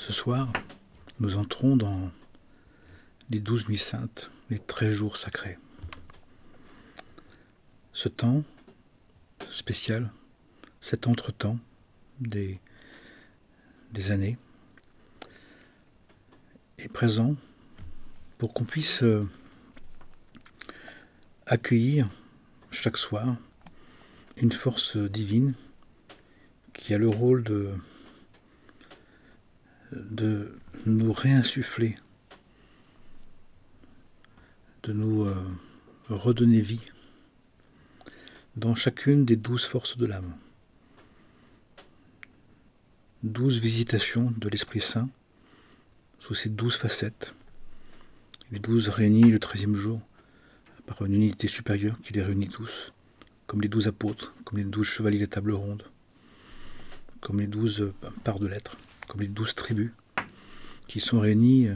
Ce soir, nous entrons dans les 12 nuits saintes, les 13 jours sacrés. Ce temps spécial, cet entre-temps des années, est présent pour qu'on puisse accueillir chaque soir une force divine qui a le rôle de nous réinsuffler, de nous redonner vie dans chacune des 12 forces de l'âme. 12 visitations de l'Esprit Saint sous ces 12 facettes, les 12 réunis le 13e jour par une unité supérieure qui les réunit tous, comme les 12 apôtres, comme les 12 chevaliers de la table ronde, comme les 12 parts de l'être, comme les 12 tribus, qui sont réunies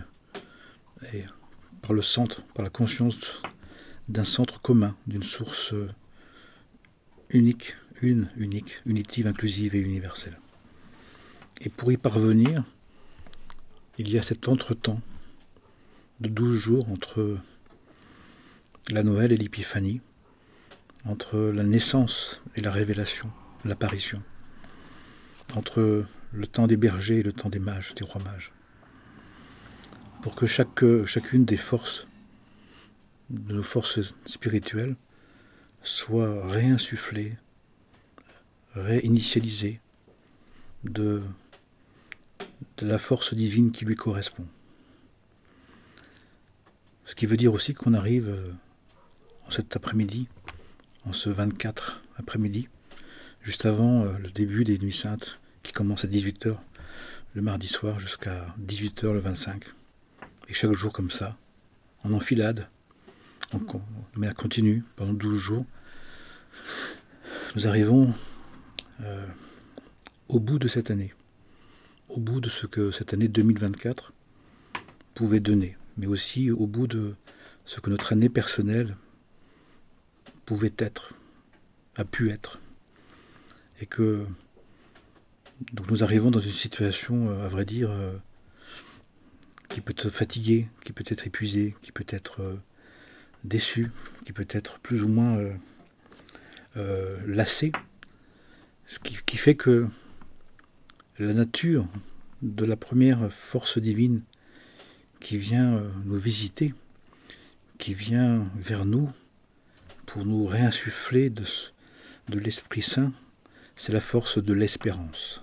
par le centre, par la conscience d'un centre commun, d'une source unique, unitive, inclusive et universelle. Et pour y parvenir, il y a cet entre-temps de 12 jours entre la Noël et l'Épiphanie, entre la naissance et la révélation, l'apparition, entre le temps des bergers et le temps des mages, des rois mages, pour que chacune des forces, de nos forces spirituelles, soit réinsufflée, réinitialisée de la force divine qui lui correspond. Ce qui veut dire aussi qu'on arrive en cet après-midi, en ce 24 après-midi, juste avant le début des Nuits Saintes, qui commence à 18h le mardi soir jusqu'à 18h le 25. Et chaque jour comme ça, en enfilade, mais à continue pendant 12 jours, nous arrivons au bout de cette année, au bout de ce que cette année 2024 pouvait donner, mais aussi au bout de ce que notre année personnelle pouvait être, a pu être. Et que donc nous arrivons dans une situation, à vrai dire, qui peut être fatiguée, qui peut être épuisée, qui peut être déçue, qui peut être plus ou moins lassée. Ce qui fait que la nature de la première force divine qui vient nous visiter, qui vient vers nous pour nous réinsuffler de l'Esprit Saint, c'est la force de l'espérance.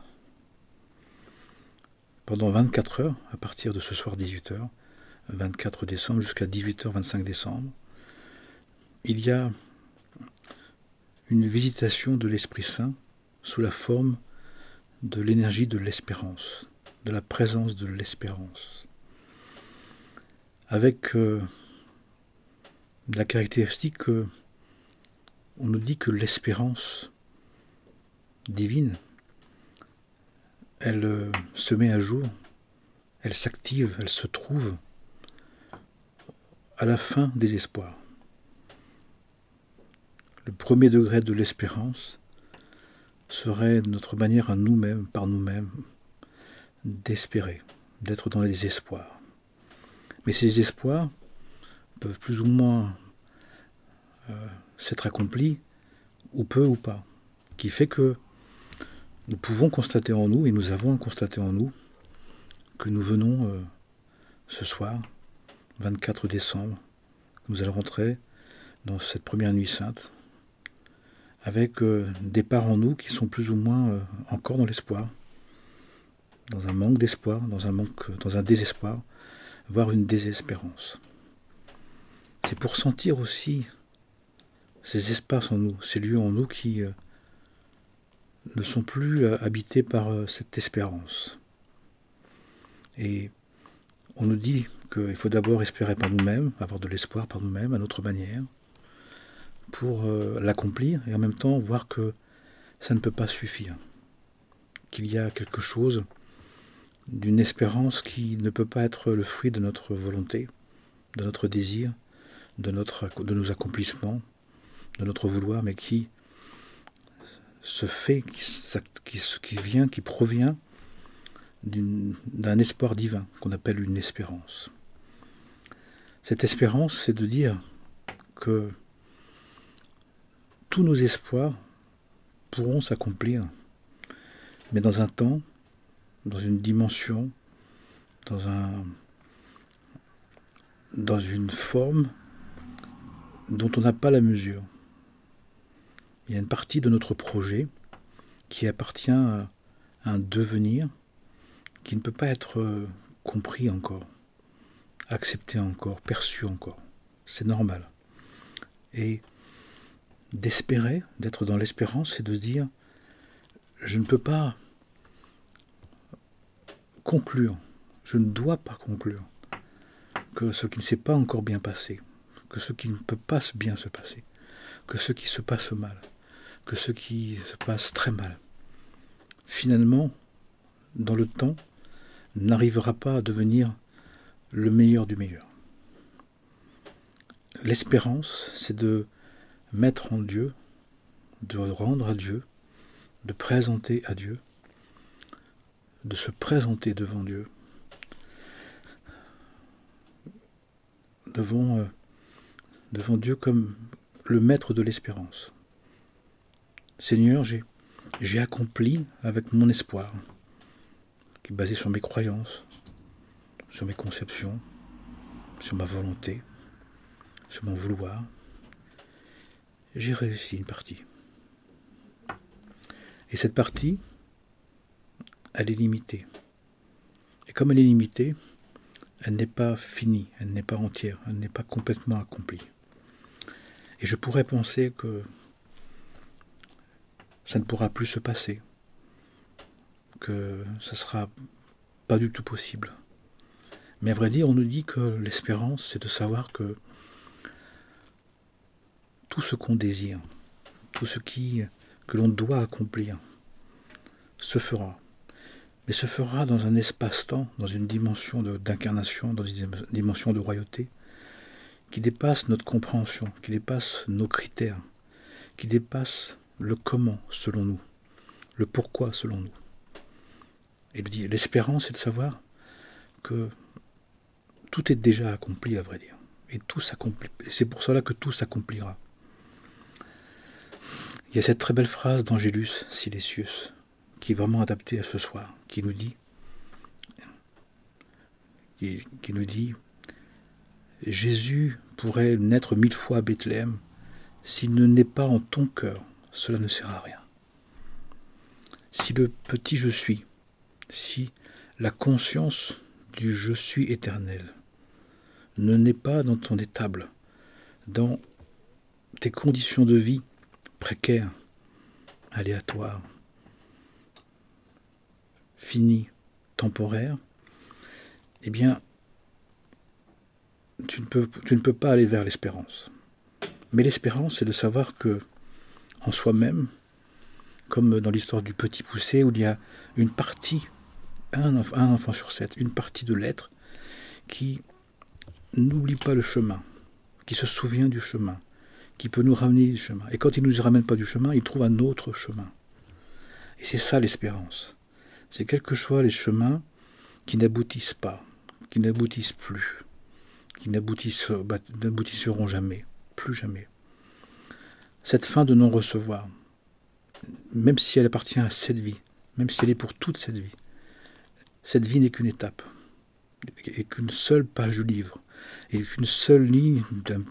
Pendant 24 heures, à partir de ce soir 18h, 24 décembre jusqu'à 18h 25 décembre, il y a une visitation de l'Esprit Saint sous la forme de l'énergie de l'espérance, de la présence de l'espérance, avec la caractéristique qu'on nous dit que l'espérance divine, elle se met à jour, elle s'active, elle se trouve à la fin des espoirs. Le premier degré de l'espérance serait notre manière à nous-mêmes, par nous-mêmes, d'espérer, d'être dans les espoirs. Mais ces espoirs peuvent plus ou moins s'être accomplis, ou peu ou pas, qui fait que nous pouvons constater en nous, et nous avons constaté en nous, que nous venons ce soir, 24 décembre, nous allons rentrer dans cette première nuit sainte, avec des parts en nous qui sont plus ou moins encore dans l'espoir, dans un manque d'espoir, dans un désespoir, voire une désespérance. C'est pour sentir aussi ces espaces en nous, ces lieux en nous qui ne sont plus habités par cette espérance. Et on nous dit qu'il faut d'abord espérer par nous-mêmes, avoir de l'espoir par nous-mêmes, à notre manière, pour l'accomplir, et en même temps voir que ça ne peut pas suffire. Qu'il y a quelque chose d'une espérance qui ne peut pas être le fruit de notre volonté, de notre désir, de nos accomplissements, de notre vouloir, mais qui se fait, qui vient, qui provient d'un espoir divin qu'on appelle une espérance. Cette espérance, c'est de dire que tous nos espoirs pourront s'accomplir, mais dans un temps, dans une dimension, dans une forme dont on n'a pas la mesure. Il y a une partie de notre projet qui appartient à un devenir qui ne peut pas être compris encore, accepté encore, perçu encore. C'est normal. Et d'espérer, d'être dans l'espérance, c'est de dire je ne peux pas conclure, je ne dois pas conclure que ce qui ne s'est pas encore bien passé, que ce qui ne peut pas bien se passer, que ce qui se passe mal, que ce qui se passe très mal, finalement, dans le temps, n'arrivera pas à devenir le meilleur du meilleur. L'espérance, c'est de mettre en Dieu, de rendre à Dieu, de présenter à Dieu, de se présenter devant Dieu, devant Dieu comme le maître de l'espérance. Seigneur, j'ai accompli avec mon espoir, qui est basé sur mes croyances, sur mes conceptions, sur ma volonté, sur mon vouloir. J'ai réussi une partie. Et cette partie, elle est limitée. Et comme elle est limitée, elle n'est pas finie, elle n'est pas entière, elle n'est pas complètement accomplie. Et je pourrais penser que ça ne pourra plus se passer, que ça ne sera pas du tout possible. Mais à vrai dire, on nous dit que l'espérance, c'est de savoir que tout ce qu'on désire, tout ce que l'on doit accomplir, se fera. Mais se fera dans un espace-temps, dans une dimension d'incarnation, dans une dimension de royauté, qui dépasse notre compréhension, qui dépasse nos critères, qui dépasse le comment selon nous, le pourquoi selon nous. Et l'espérance, c'est de savoir que tout est déjà accompli, à vrai dire. Et tout s'accomplit. Et c'est pour cela que tout s'accomplira. Il y a cette très belle phrase d'Angelus Silesius, qui est vraiment adaptée à ce soir, qui nous dit Jésus pourrait naître 1000 fois à Bethléem, s'il ne naît pas en ton cœur, cela ne sert à rien. Si le petit je suis, si la conscience du je suis éternel ne naît pas dans ton étable, dans tes conditions de vie précaires, aléatoires, finies, temporaires, eh bien, tu ne peux pas aller vers l'espérance. Mais l'espérance, c'est de savoir que, en soi-même, comme dans l'histoire du petit poucet, où il y a une partie, un enfant sur 7, une partie de l'être qui n'oublie pas le chemin, qui se souvient du chemin, qui peut nous ramener du chemin. Et quand il ne nous ramène pas du chemin, il trouve un autre chemin. Et c'est ça l'espérance. C'est quelquefois les chemins qui n'aboutissent pas, qui n'aboutissent plus, qui n'aboutisseront jamais, plus jamais. Cette fin de non-recevoir, même si elle appartient à cette vie, même si elle est pour toute cette vie n'est qu'une étape, et qu'une seule page du livre, et qu'une seule ligne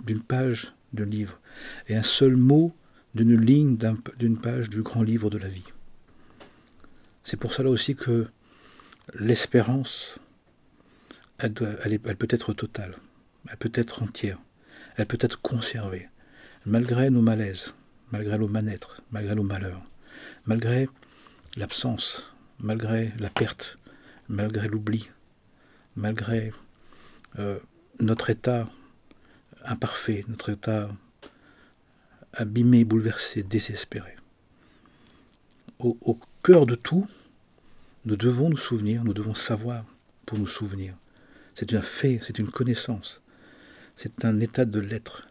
d'une page de livre, et un seul mot d'une ligne d'une page du grand livre de la vie. C'est pour cela aussi que l'espérance, elle peut être totale, elle peut être entière, elle peut être conservée, malgré nos malaises, malgré nos mal-être, malgré nos malheurs, malgré l'absence, malgré la perte, malgré l'oubli, malgré notre état imparfait, notre état abîmé, bouleversé, désespéré. Au cœur de tout, nous devons nous souvenir, nous devons savoir pour nous souvenir. C'est un fait, c'est une connaissance, c'est un état de l'être.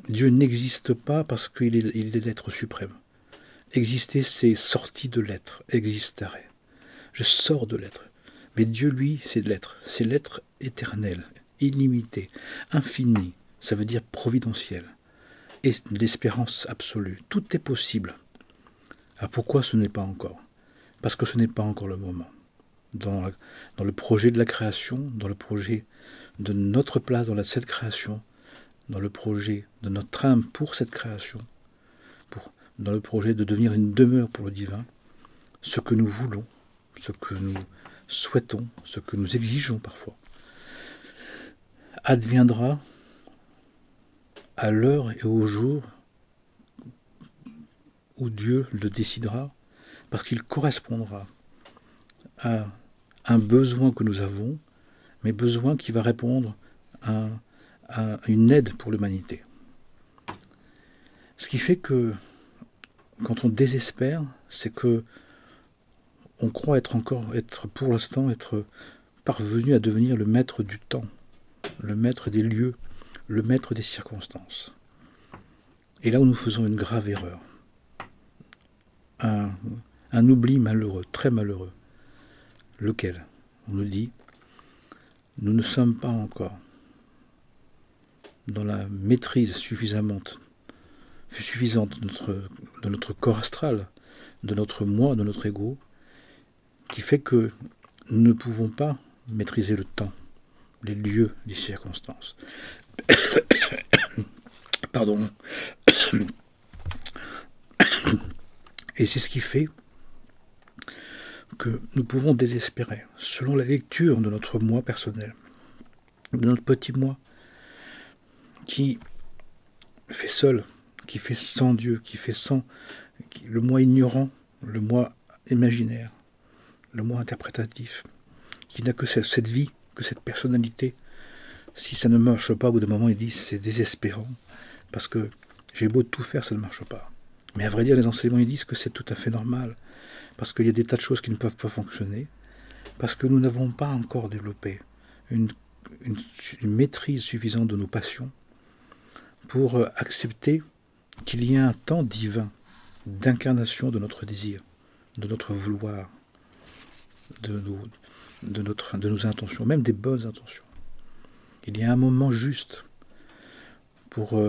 Dieu n'existe pas parce qu'il est l'être suprême. Exister, c'est sorti de l'être, existare. Je sors de l'être. Mais Dieu, lui, c'est de l'être. C'est l'être éternel, illimité, infini. Ça veut dire providentiel. Et l'espérance absolue. Tout est possible. Ah, pourquoi ce n'est pas encore? Parce que ce n'est pas encore le moment. Dans le projet de la création, dans le projet de notre place dans cette création, dans le projet de notre âme pour cette création, dans le projet de devenir une demeure pour le divin, ce que nous voulons, ce que nous souhaitons, ce que nous exigeons parfois, adviendra à l'heure et au jour où Dieu le décidera, parce qu'il correspondra à un besoin que nous avons, mais besoin qui va répondre à une aide pour l'humanité. Ce qui fait que quand on désespère, c'est que on croit être pour l'instant parvenu à devenir le maître du temps, le maître des lieux, le maître des circonstances. Et là où nous faisons une grave erreur, un oubli malheureux, très malheureux, lequel on nous dit, nous ne sommes pas encore dans la maîtrise suffisante de notre corps astral, de notre moi, de notre ego, qui fait que nous ne pouvons pas maîtriser le temps, les lieux, les circonstances. Pardon. Et c'est ce qui fait que nous pouvons désespérer, selon la lecture de notre moi personnel, de notre petit moi, qui fait seul, qui fait sans Dieu, le moi ignorant, le moi imaginaire, le moi interprétatif, qui n'a que cette vie, que cette personnalité. Si ça ne marche pas, au bout d'un moment, il dit c'est désespérant, parce que j'ai beau tout faire, ça ne marche pas. Mais à vrai dire, les enseignements ils disent que c'est tout à fait normal, parce qu'il y a des tas de choses qui ne peuvent pas fonctionner, parce que nous n'avons pas encore développé une maîtrise suffisante de nos passions pour accepter qu'il y a un temps divin d'incarnation de notre désir, de notre vouloir, de nos intentions, même des bonnes intentions. Il y a un moment juste pour...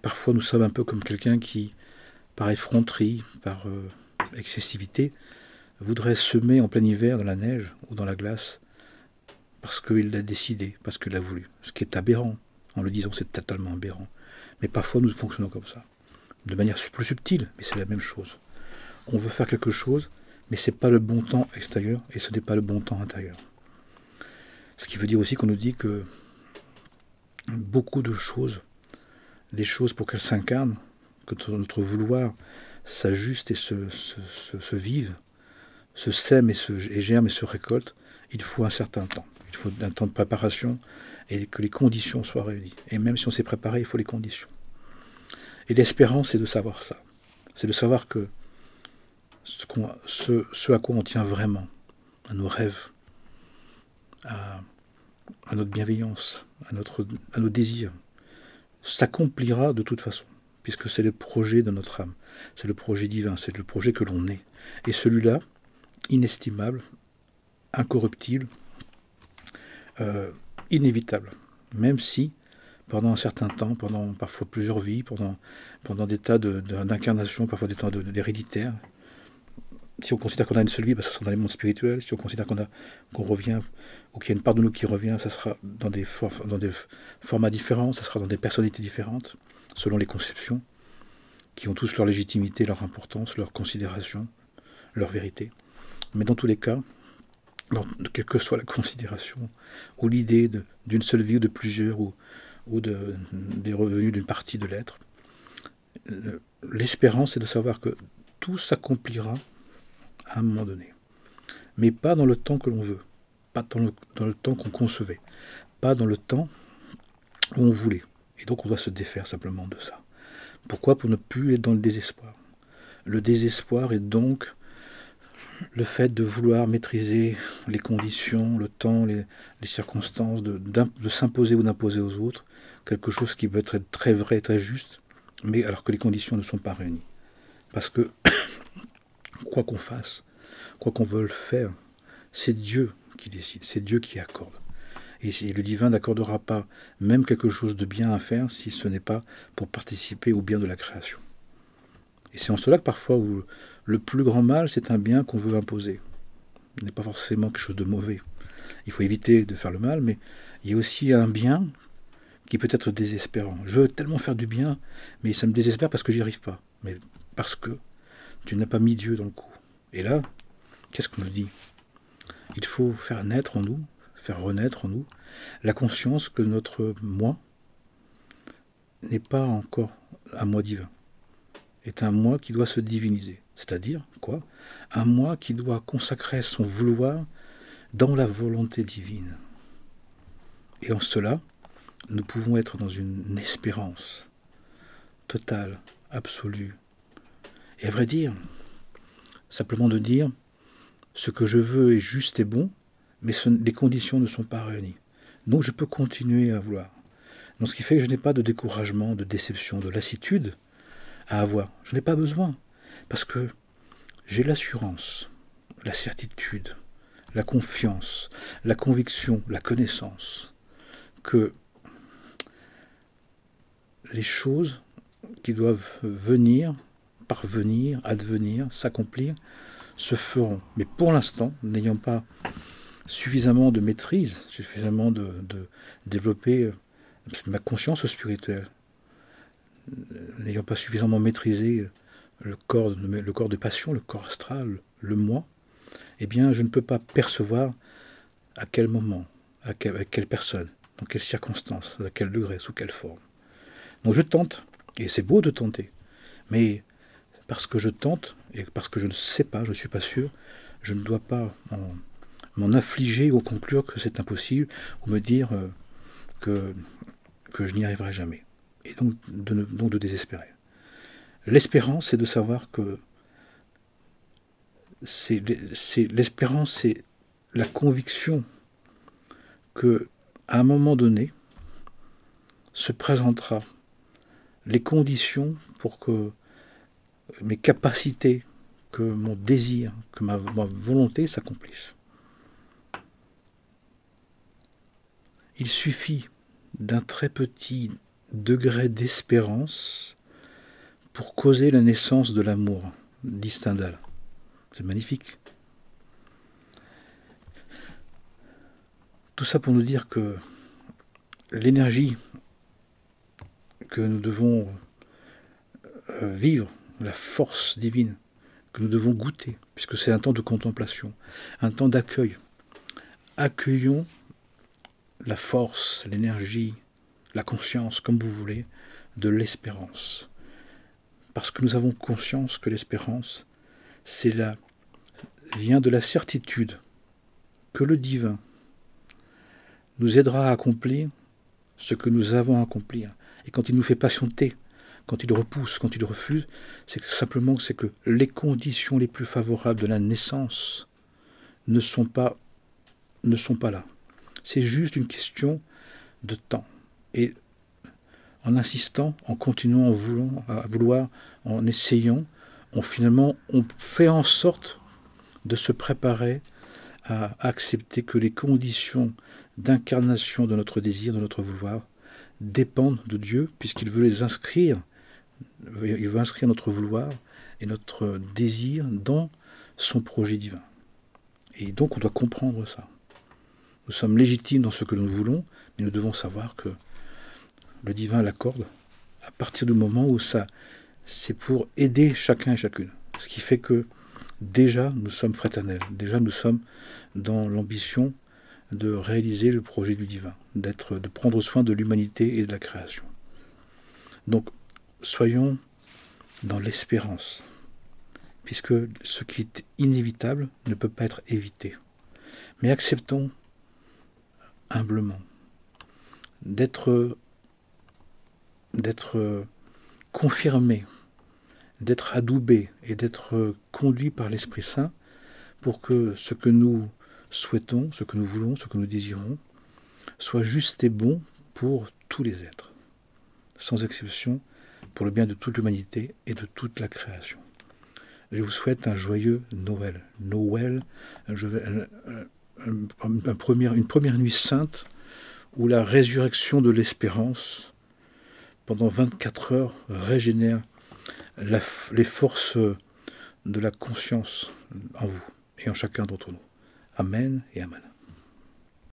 parfois nous sommes un peu comme quelqu'un qui, par effronterie, par excessivité, voudrait semer en plein hiver dans la neige ou dans la glace parce qu'il l'a décidé, parce qu'il l'a voulu. Ce qui est aberrant. En le disant, c'est totalement aberrant. Mais parfois nous fonctionnons comme ça. De manière plus subtile, mais c'est la même chose. On veut faire quelque chose, mais ce n'est pas le bon temps extérieur et ce n'est pas le bon temps intérieur. Ce qui veut dire aussi qu'on nous dit que beaucoup de choses, les choses pour qu'elles s'incarnent, que notre vouloir s'ajuste et se vive, se sème et germe et se récolte, il faut un certain temps. Il faut un temps de préparation et que les conditions soient réunies. Et même si on s'est préparé, il faut les conditions. Et l'espérance, c'est de savoir ça. C'est de savoir que ce à quoi on tient vraiment, à nos rêves, à notre bienveillance, à nos désirs, s'accomplira de toute façon, puisque c'est le projet de notre âme, c'est le projet divin, c'est le projet que l'on est. Et celui-là, inestimable, incorruptible, inévitable, même si pendant un certain temps, pendant parfois plusieurs vies, pendant des tas d'incarnations, parfois des temps d'héréditaire, si on considère qu'on a une seule vie, ça sera dans les mondes spirituels. Si on considère qu'on revient, ou qu'il y a une part de nous qui revient, ça sera dans des formats différents, ça sera dans des personnalités différentes, selon les conceptions, qui ont tous leur légitimité, leur importance, leur considération, leur vérité. Mais dans tous les cas, quelle que soit la considération, ou l'idée d'une seule vie ou de plusieurs, ou des revenus d'une partie de l'être, l'espérance est de savoir que tout s'accomplira à un moment donné. Mais pas dans le temps que l'on veut, pas dans le temps qu'on concevait, pas dans le temps où on voulait. Et donc on doit se défaire simplement de ça. Pourquoi? Pour ne plus être dans le désespoir. Le désespoir est donc le fait de vouloir maîtriser les conditions, le temps, les circonstances, de s'imposer ou d'imposer aux autres quelque chose qui peut être très vrai, très juste, mais alors que les conditions ne sont pas réunies. Parce que, quoi qu'on fasse, quoi qu'on veuille faire, c'est Dieu qui décide, c'est Dieu qui accorde. Et le divin n'accordera pas même quelque chose de bien à faire si ce n'est pas pour participer au bien de la création. Et c'est en cela que parfois où le plus grand mal, c'est un bien qu'on veut imposer. Ce n'est pas forcément quelque chose de mauvais. Il faut éviter de faire le mal, mais il y a aussi un bien qui peut être désespérant. Je veux tellement faire du bien, mais ça me désespère parce que j'y arrive pas. Mais parce que tu n'as pas mis Dieu dans le coup. Et là, qu'est-ce qu'on nous dit? Il faut faire naître en nous, faire renaître en nous, la conscience que notre moi n'est pas encore un moi divin, est un moi qui doit se diviniser. C'est-à-dire, quoi? Un moi qui doit consacrer son vouloir dans la volonté divine. Et en cela, nous pouvons être dans une espérance totale, absolue. Et à vrai dire, simplement de dire, ce que je veux est juste et bon, mais les conditions ne sont pas réunies. Donc je peux continuer à vouloir. Donc ce qui fait que je n'ai pas de découragement, de déception, de lassitude à avoir. Je n'ai pas besoin, parce que j'ai l'assurance, la certitude, la confiance, la conviction, la connaissance que les choses qui doivent venir, parvenir, advenir, s'accomplir, se feront. Mais pour l'instant, n'ayant pas suffisamment de maîtrise, suffisamment de développer ma conscience spirituelle, n'ayant pas suffisamment maîtrisé le corps de passion, le corps astral, le moi, eh bien je ne peux pas percevoir à quel moment, avec quelle personne, dans quelles circonstances, à quel degré, sous quelle forme. Donc je tente, et c'est beau de tenter, mais parce que je tente, et parce que je ne sais pas, je ne suis pas sûr, je ne dois pas m'en affliger ou conclure que c'est impossible, ou me dire que je n'y arriverai jamais. Et donc de désespérer. L'espérance, c'est de savoir que l'espérance, c'est la conviction que à un moment donné se présentera les conditions pour que mes capacités, que mon désir, que ma volonté s'accomplissent. Il suffit d'un très petit degré d'espérance pour causer la naissance de l'amour, dit Stendhal. C'est magnifique. Tout ça pour nous dire que l'énergie que nous devons vivre, la force divine que nous devons goûter, puisque c'est un temps de contemplation, un temps d'accueil. Accueillons la force, l'énergie, la conscience, comme vous voulez, de l'espérance. Parce que nous avons conscience que l'espérance, vient de la certitude que le divin nous aidera à accomplir ce que nous avons à accomplir. Et quand il nous fait patienter, quand il repousse, quand il refuse, c'est que les conditions les plus favorables de la naissance ne sont pas là. C'est juste une question de temps. Et en insistant, en continuant à vouloir, en essayant, on fait en sorte de se préparer à accepter que les conditions d'incarnation de notre désir, de notre vouloir, dépendent de Dieu, puisqu'il veut les inscrire, il veut inscrire notre vouloir et notre désir dans son projet divin. Et donc on doit comprendre ça. Nous sommes légitimes dans ce que nous voulons, mais nous devons savoir que le divin l'accorde à partir du moment où c'est pour aider chacun et chacune. Ce qui fait que déjà nous sommes fraternels, déjà nous sommes dans l'ambition de réaliser le projet du divin, de prendre soin de l'humanité et de la création. Donc soyons dans l'espérance, puisque ce qui est inévitable ne peut pas être évité. Mais acceptons humblement d'être confirmé, d'être adoubé et d'être conduit par l'Esprit Saint pour que ce que nous souhaitons, ce que nous voulons, ce que nous désirons, soit juste et bon pour tous les êtres, sans exception, pour le bien de toute l'humanité et de toute la création. Je vous souhaite un joyeux Noël. Noël, une première nuit sainte où la résurrection de l'espérance, pendant 24 heures, régénère les forces de la conscience en vous et en chacun d'entre nous. Amen et amen.